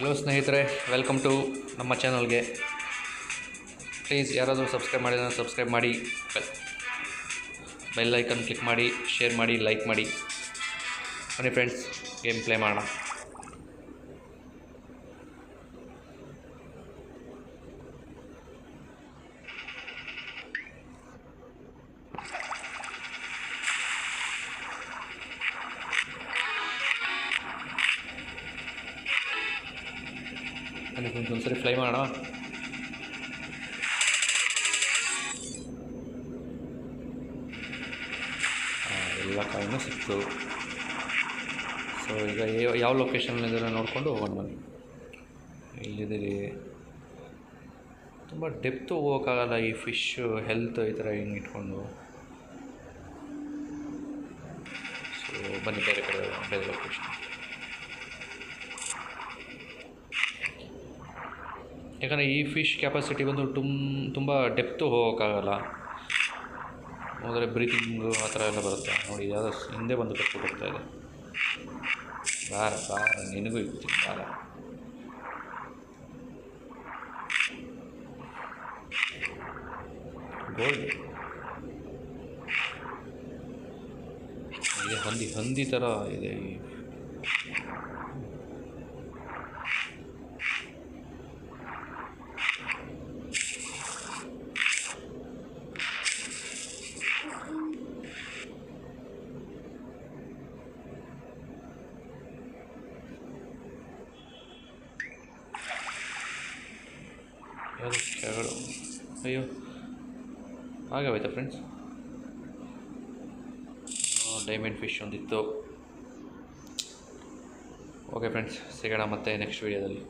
Hello ಸ್ನೇಹಿತರೆ, welcome to ನಮ್ಮ ಚಾನಲ್ಗೆ. ಪ್ಲೀಸ್ ಯಾರಾದರೂ ಸಬ್ಸ್ಕ್ರೈಬ್ ಮಾಡಿದ್ರೆ ಸಬ್ಸ್ಕ್ರೈಬ್ ಮಾಡಿ, ಬೆಲ್ ಐಕನ್ ಕ್ಲಿಕ್ ಮಾಡಿ, ಶೇರ್ ಮಾಡಿ, ಲೈಕ್ ಮಾಡಿ. ಬನ್ನಿ ಫ್ರೆಂಡ್ಸ್, ಗೇಮ್ ಪ್ಲೇ ಮಾಡೋಣ. ಬನ್ನಿ ಫ್ರೆಂಡ್ಸ್, ಒಂದ್ಸರಿ ಫ್ಲೈ ಮಾಡೋಣ. ಎಲ್ಲ ಕಾಯಿನೂ ಸಿಕ್ತು. ಸೊ ಈಗ ಯಾವ ಲೊಕೇಶನ್ನಲ್ಲಿದ್ದಾರೆ ನೋಡಿಕೊಂಡು ಹೋಗೋಣ ಬನ್ನಿ. ಇಲ್ಲಿದ್ದೀರಿ. ತುಂಬ ಡೆಪ್ತು ಹೋಗೋಕ್ಕಾಗಲ್ಲ ಈ ಫಿಶ್ ಹೆಲ್ತ್ ಈ ಥರ ಹಿಂಗೆ ಇಟ್ಕೊಂಡು. ಸೊ ಬನ್ನಿ ಬೇರೆ ಕಡೆ ಬೇರೆ ಲೊಕೇಶನ್. ಯಾಕಂದರೆ ಈ ಫಿಶ್ ಕೆಪಾಸಿಟಿ ಬಂದು ತುಂಬ ಡೆಪ್ತು ಹೋಗೋಕ್ಕಾಗಲ್ಲ. ಹೋದರೆ ಬ್ರೀತಿಂಗು ಆ ಥರ ಎಲ್ಲ ಬರುತ್ತೆ. ನೋಡಿ, ಯಾವುದೋ ಹಿಂದೆ ಬಂದು ಕಟ್ಬಿಟ್ಟು ಹೋಗ್ತಾ ಇದೆ. ಬಾರ ನಿನಗೂ ಇರ್ತೀನಿ, ಬಾರ. ಗೋಲ್ಡ್ ಇದೆ, ಹಂದಿ ಥರ ಇದೆ. ಯಾವುದು ಕೆಳಗಡೆ? ಅಯ್ಯೋ, ಆಗವಾಯ್ತಾ ಫ್ರೆಂಡ್ಸ್? ಡೈಮಂಡ್ ಫಿಶ್ ಒಂದಿತ್ತು. ಓಕೆ ಫ್ರೆಂಡ್ಸ್, ಸಿಗೋಣ ಮತ್ತೆ ನೆಕ್ಸ್ಟ್ ವೀಡಿಯೋದಲ್ಲಿ.